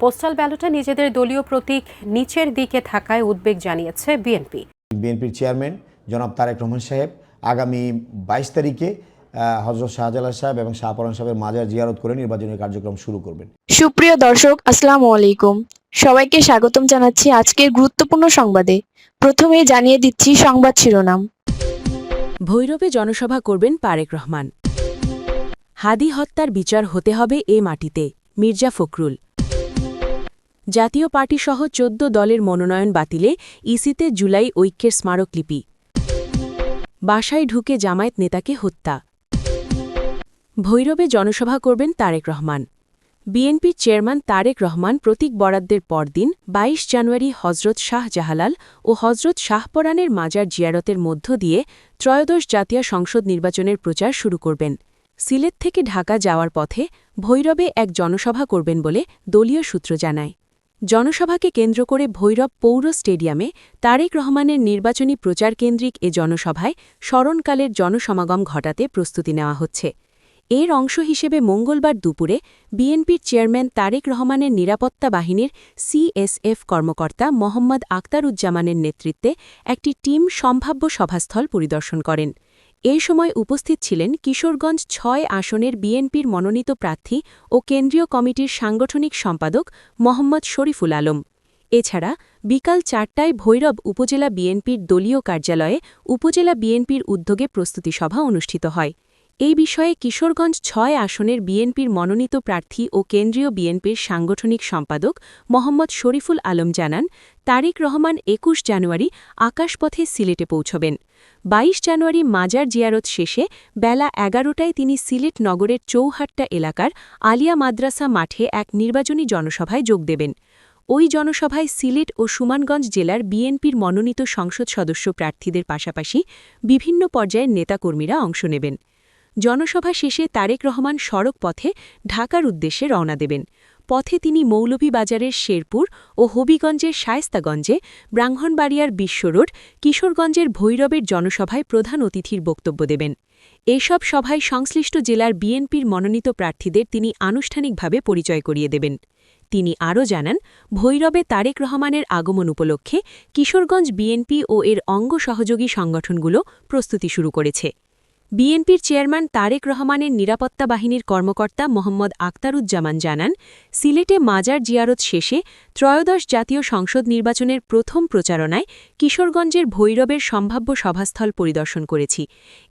Postal ব্যালটে নিজেদের দলীয় প্রতীক নিচের দিকে থাকায় উদ্বেগ জানিয়েছে বিএনপি। বিএনপির চেয়ারম্যান জনাব তারেক রহমান সাহেব আগামী 22 তারিখে হযরত শাহজালাল সাহেব এবং শাহপরান সাহেবের মাজার জিয়ারত করে নির্বাচনী কার্যক্রম শুরু করবেন। সুপ্রিয় দর্শক, আসসালামু আলাইকুম। সবাইকে স্বাগতম জানাচ্ছি আজকের গুরুত্বপূর্ণ সংবাদে। প্রথমেই জানিয়ে দিচ্ছি সংবাদ শিরোনাম। ভৈরবে জনসভা করবেন তারেক রহমান। হাদি হত্যার বিচার হতে হবে এ মাটিতে, মির্জা ফখরুল। জাতীয় পার্টিসহ ১৪ দলের মনোনয়ন বাতিলে ইসিতে জুলাই ঐক্যের স্মারকলিপি। বাসায় ঢুকে জামায়াত নেতাকে হত্যা। ভৈরবে জনসভা করবেন তারেক রহমান। বিএনপির চেয়ারম্যান তারেক রহমান প্রতীক বরাদ্দের পরদিন ২২ জানুয়ারি হজরত শাহজালাল ও হজরত শাহপরানের মাজার জিয়ারতের মধ্য দিয়ে ত্রয়োদশ জাতীয় সংসদ নির্বাচনের প্রচার শুরু করবেন। সিলেট থেকে ঢাকা যাওয়ার পথে ভৈরবে এক জনসভা করবেন বলে দলীয় সূত্র জানায়। জনসভাকে কেন্দ্র করে ভৈরব পৌর স্টেডিয়ামে তারেক রহমানের নির্বাচনী প্রচার কেন্দ্রিক এ জনসভায় স্মরণকালের জনসমাগম ঘটাতে প্রস্তুতি নেওয়া হচ্ছে। এর অংশ হিসেবে মঙ্গলবার দুপুরে বিএনপির চেয়ারম্যান তারেক রহমানের নিরাপত্তা বাহিনীর সিএসএফ কর্মকর্তা মোহাম্মদ আখতারুজ্জামানের নেতৃত্বে একটি টিম সম্ভাব্য সভাস্থল পরিদর্শন করেন। এই সময় উপস্থিত ছিলেন কিশোরগঞ্জ ৬ আসনের বিএনপির মনোনীত প্রার্থী ও কেন্দ্রীয় কমিটির সাংগঠনিক সম্পাদক মোহাম্মদ শরীফুল আলম। এছাড়া বিকাল ৪টায় ভৈরব উপজেলা বিএনপির দলীয় কার্যালয়ে উপজেলা বিএনপির উদ্যোগে প্রস্তুতি সভা অনুষ্ঠিত হয়। এই বিষয়ে কিশোরগঞ্জ ৬ আসনের বিএনপির মনোনীত প্রার্থী ও কেন্দ্রীয় বিএনপির সাংগঠনিক সম্পাদক মোহাম্মদ শরীফুল আলম জানান, তারেক রহমান ২১ জানুয়ারি আকাশপথে সিলেটে পৌঁছবেন। ২২ জানুয়ারি মাজার জিয়ারত শেষে বেলা ১১টায় তিনি সিলেট নগরের চৌহাট্টা এলাকার আলিয়া মাদ্রাসা মাঠে এক নির্বাচনী জনসভায় যোগ দেবেন। ওই জনসভায় সিলেট ও সুনামগঞ্জ জেলার বিএনপির মনোনীত সংসদ সদস্য প্রার্থীদের পাশাপাশি বিভিন্ন পর্যায়ের নেতাকর্মীরা অংশ নেবেন। জনসভা শেষে তারেক রহমান সড়ক পথে ঢাকার উদ্দেশ্যে রওনা দেবেন। পথে তিনি মৌলভীবাজারের শেরপুর ও হবিগঞ্জের শায়েস্তাগঞ্জে, ব্রাহ্মণবাড়িয়ার বিশ্বরোড, কিশোরগঞ্জের ভৈরবের জনসভায় প্রধান অতিথির বক্তব্য দেবেন। এসব সভায় সংশ্লিষ্ট জেলার বিএনপির মনোনীত প্রার্থীদের তিনি আনুষ্ঠানিকভাবে পরিচয় করিয়ে দেবেন। তিনি আরও জানান, ভৈরবে তারেক রহমানের আগমন উপলক্ষে কিশোরগঞ্জ বিএনপি ও এর অঙ্গ সহযোগী সংগঠনগুলো প্রস্তুতি শুরু করেছে। বিএনপির চেয়ারম্যান তারেক রহমানের নিরাপত্তা বাহিনীর কর্মকর্তা মোহাম্মদ আখতারুজ্জামান জানান, সিলেটে মাজার জিয়ারত শেষে ত্রয়োদশ জাতীয় সংসদ নির্বাচনের প্রথম প্রচারণায় কিশোরগঞ্জের ভৈরবের সম্ভাব্য সভাস্থল পরিদর্শন করেছি।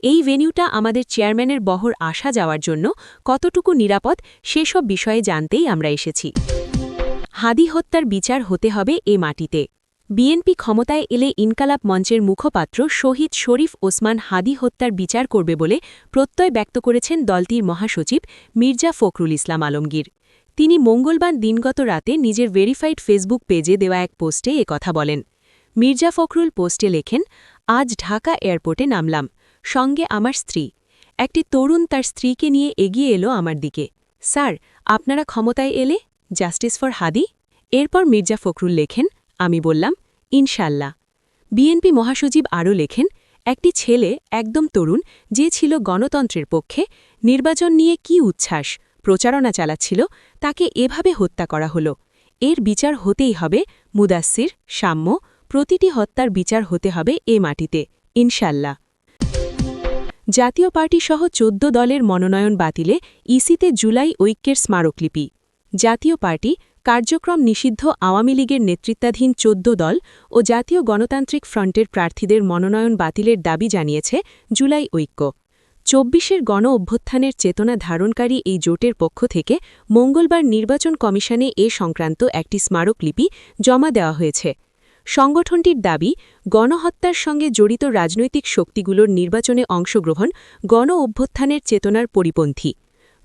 এই ভেন্যুটা আমাদের চেয়ারম্যানের বহর আসা যাওয়ার জন্য কতটুকু নিরাপদ সেসব বিষয়ে জানতেই আমরা এসেছি। হাদি হত্যার বিচার হতে হবে এ মাটিতে। বিএনপি ক্ষমতায় এলে ইনকালাব মঞ্চের মুখপাত্র শহীদ শরীফ ওসমান হাদি হত্যার বিচার করবে বলে প্রত্যয় ব্যক্ত করেছেন দলটির মহাসচিব মির্জা ফখরুল ইসলাম আলমগীর। তিনি মঙ্গলবার দিনগত রাতে নিজের ভেরিফাইড ফেসবুক পেজে দেওয়া এক পোস্টে কথা বলেন। মির্জা ফখরুল পোস্টে লেখেন, আজ ঢাকা এয়ারপোর্টে নামলাম, সঙ্গে আমার স্ত্রী। একটি তরুণ তার স্ত্রীকে নিয়ে এগিয়ে এলো আমার দিকে। স্যার, আপনারা ক্ষমতায় এলে জাস্টিস ফর হাদি? এরপর মির্জা ফখরুল লেখেন, আমি বললাম, ইনশাল্লাহ। বিএনপি মহাসচিব আরও লেখেন, একটি ছেলে একদম তরুণ, যে ছিল গণতন্ত্রের পক্ষে, নির্বাচন নিয়ে কি উচ্ছ্বাস, প্রচারণা চালাচ্ছিল, তাকে এভাবে হত্যা করা হল। এর বিচার হতেই হবে, মুদাসসির, সাম্য, প্রতিটি হত্যার বিচার হতে হবে এ মাটিতে, ইনশাল্লাহ। জাতীয় পার্টিসহ ১৪ দলের মনোনয়ন বাতিলে ইসিতে জুলাই ঐক্যের স্মারকলিপি। জাতীয় পার্টি, কার্যক্রম নিষিদ্ধ আওয়ামী লীগের নেতৃত্বাধীন ১৪ দল ও জাতীয় গণতান্ত্রিক ফ্রন্টের প্রার্থীদের মনোনয়ন বাতিলের দাবি জানিয়েছে জুলাই ঐক্য। ২৪-এর গণ অভ্যুত্থানের চেতনা ধারণকারী এই জোটের পক্ষ থেকে মঙ্গলবার নির্বাচন কমিশনে এ সংক্রান্ত একটি স্মারকলিপি জমা দেওয়া হয়েছে। সংগঠনটির দাবি, গণহত্যার সঙ্গে জড়িত রাজনৈতিক শক্তিগুলোর নির্বাচনে অংশগ্রহণ গণ অভ্যুত্থানের চেতনার পরিপন্থী।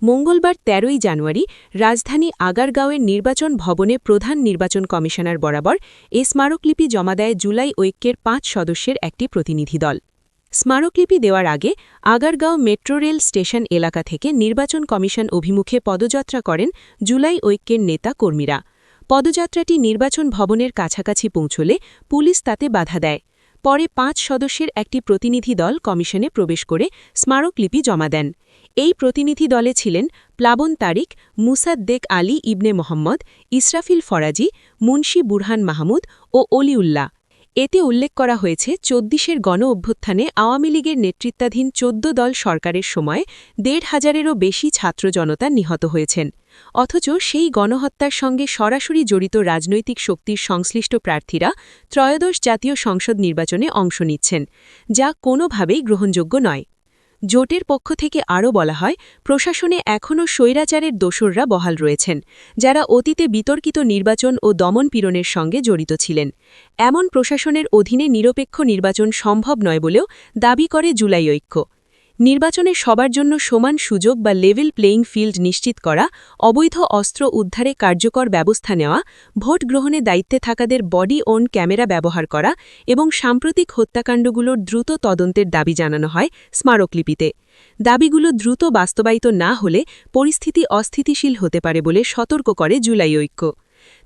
মঙ্গলবার ১৩ই জানুয়ারি রাজধানী আগারগাঁওয়ের নির্বাচন ভবনে প্রধান নির্বাচন কমিশনার বরাবর এ স্মারকলিপি জমা দেয় জুলাই ঐক্যের ৫ সদস্যের একটি প্রতিনিধি দল। স্মারকলিপি দেওয়ার আগে আগারগাঁও মেট্রো রেল স্টেশন এলাকা থেকে নির্বাচন কমিশন অভিমুখে পদযাত্রা করেন জুলাই ঐক্যের নেতা কর্মীরা। পদযাত্রাটি নির্বাচন ভবনের কাছাকাছি পৌঁছলে পুলিশ তাতে বাধা দেয়। পরে ৫ সদস্যের একটি প্রতিনিধি দল কমিশনে প্রবেশ করে স্মারকলিপি জমা দেন। এই প্রতিনিধি দলে ছিলেন প্লাবন তারিক, মুসাদ্দেক আলী ইবনে মোহাম্মদ, ইসরাফিল ফরাজি, মুন্সি বুরহান মাহমুদ ও অলিউল্লাহ। এতে উল্লেখ করা হয়েছে ২৪শের গণ অভ্যুত্থানে আওয়ামী লীগের নেতৃত্বাধীন ১৪ দল সরকারের সময় ১৫০০-এরও বেশি ছাত্র জনতা নিহত হয়েছেন। অথচ সেই গণহত্যার সঙ্গে সরাসরি জড়িত রাজনৈতিক শক্তির সংশ্লিষ্ট প্রার্থীরা ত্রয়োদশ জাতীয় সংসদ নির্বাচনে অংশ নিচ্ছেন, যা কোনোভাবেই গ্রহণযোগ্য নয়। জোটের পক্ষ থেকে আরও বলা হয়, প্রশাসনে এখনও স্বৈরাচারের দোসররা বহাল রয়েছেন, যারা অতীতে বিতর্কিত নির্বাচন ও দমনপীড়নের সঙ্গে জড়িত ছিলেন। এমন প্রশাসনের অধীনে নিরপেক্ষ নির্বাচন সম্ভব নয় বলেও দাবি করে জুলাই ঐক্য। নির্বাচনে সবার জন্য সমান সুযোগ বা লেভেল প্লেয়িং ফিল্ড নিশ্চিত করা, অবৈধ অস্ত্র উদ্ধারে কার্যকর ব্যবস্থা নেওয়া, ভোট গ্রহণে দায়িত্বে থাকাদের বডি ওন ক্যামেরা ব্যবহার করা এবং সাম্প্রতিক হত্যাকাণ্ডগুলোর দ্রুত তদন্তের দাবি জানানো হয় স্মারকলিপিতে। দাবিগুলো দ্রুত বাস্তবায়িত না হলে পরিস্থিতি অস্থিতিশীল হতে পারে বলে সতর্ক করে জুলাই ঐক্য।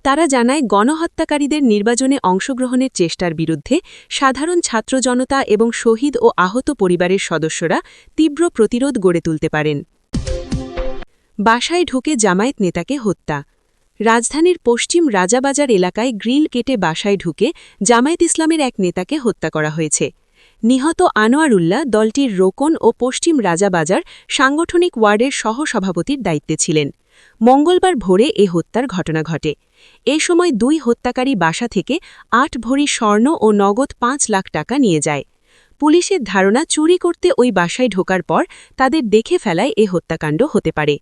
তারা জানায়, গণহত্যাকারীদের নির্বাচনে অংশগ্রহণের চেষ্টার বিরুদ্ধে সাধারণ ছাত্র জনতা এবং শহীদ ও আহত পরিবারের সদস্যরা তীব্র প্রতিরোধ গড়ে তুলতে পারেন। বাসায় ঢুকে জামায়াত নেতাকে হত্যা। রাজধানীর পশ্চিম রাজাবাজার এলাকায় গ্রিল কেটে বাসায় ঢুকে জামায়াত ইসলামের এক নেতাকে হত্যা করা হয়েছে। নিহত আনোয়ারুল্লাহ দলটির রোকন ও পশ্চিম রাজাবাজার সাংগঠনিক ওয়ার্ডের সহসভাপতির দায়িত্বে ছিলেন। মঙ্গলবার ভোরে এ হত্যার ঘটনা ঘটে। এ সময় ২ হত্যাকারী বাসা থেকে ৮ ভরি স্বর্ণ ও নগদ ৫ লাখ টাকা নিয়ে যায়। পুলিশের ধারণা, চুরি করতে ওই বাসায় ঢোকার পর তাদের দেখে ফেলায় এ হত্যাকাণ্ড হতে পারে।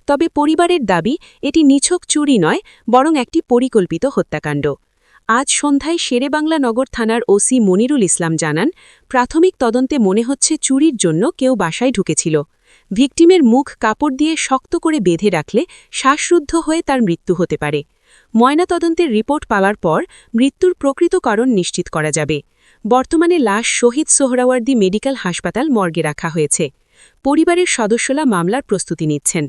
তবে পরিবারের দাবি, এটি নিছক চুরি নয়, বরং একটি পরিকল্পিত হত্যাকাণ্ড। আজ সন্ধ্যায় শেরেবাংলা নগর থানার ওসি মনিরুল ইসলাম জানান, প্রাথমিক তদন্তে মনে হচ্ছে চুরির জন্য কেউ বাসায় ঢুকেছিল। ভিকটিমের মুখ কাপড় দিয়ে শক্ত করে বেঁধে রাখলে শ্বাসরুদ্ধ হয়ে তার মৃত্যু হতে পারে। ময়নাতদন্তের রিপোর্ট পাওয়ার পর মৃত্যুর প্রকৃত কারণ নিশ্চিত করা যাবে। বর্তমানে লাশ শহীদ সোহরাওয়ার্দী মেডিকেল হাসপাতাল মর্গে রাখা হয়েছে। পরিবারের সদস্যরা মামলার প্রস্তুতি নিচ্ছেন।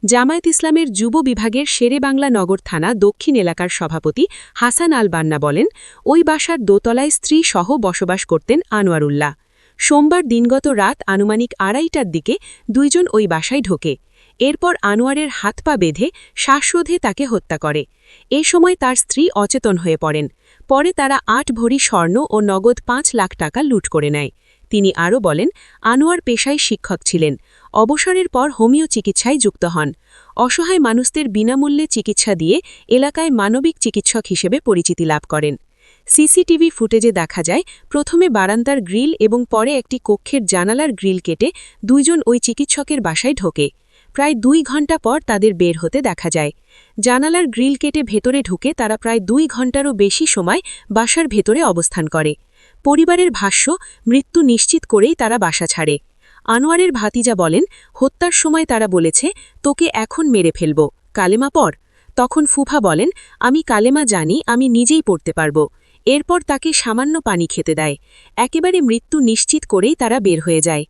জামায়াত ইসলামের যুব বিভাগের শেরেবাংলা নগর থানা দক্ষিণ এলাকার সভাপতি হাসান আল বান্না বলেন, ওই বাসার দোতলায় স্ত্রী সহ বসবাস করতেন আনোয়ারুল্লাহ। সোমবার দিনগত রাত আনুমানিক ২:৩০টার দিকে ২ জন ওই বাসায় ঢোকে। এরপর আনোয়ারের হাত পা বেঁধে শ্বাসরোধে তাকে হত্যা করে। এ সময় তার স্ত্রী অচেতন হয়ে পড়েন। পরে তারা ৮ ভরি স্বর্ণ ও নগদ ৫ লাখ টাকা লুট করে নেয়। তিনি আরও বলেন, আনোয়ার পেশায় শিক্ষক ছিলেন। অবসরের পর হোমিও চিকিৎসায় যুক্ত হন। অসহায় মানুষদের বিনামূল্যে চিকিৎসা দিয়ে এলাকায় মানবিক চিকিৎসক হিসেবে পরিচিতি লাভ করেন। সিসিটিভি ফুটেজে দেখা যায়, প্রথমে বারান্দার গ্রিল এবং পরে একটি কক্ষের জানালার গ্রিল কেটে ২ জন ওই চিকিৎসকের বাসায় ঢোকে। প্রায় ২ ঘণ্টা পর তাদের বের হতে দেখা যায়। জানালার গ্রিল কেটে ভেতরে ঢুকে তারা প্রায় ২ ঘণ্টারও বেশি সময় বাসার ভেতরে অবস্থান করে। পরিবারের ভাষ্য, মৃত্যু নিশ্চিত করেই তারা বাসা ছাড়ে। আনোয়ারের ভাতিজা বলেন, হত্যার সময় তারা বলেছে, তোকে এখন মেরে ফেলব, কালেমা পড়। তখন ফুফা বলেন, আমি কালেমা জানি, আমি নিজেই পড়তে পারব। এরপর তাকে সামান্য পানি খেতে দেয়। একেবারে মৃত্যু নিশ্চিত করেই তারা বের হয়ে যায়।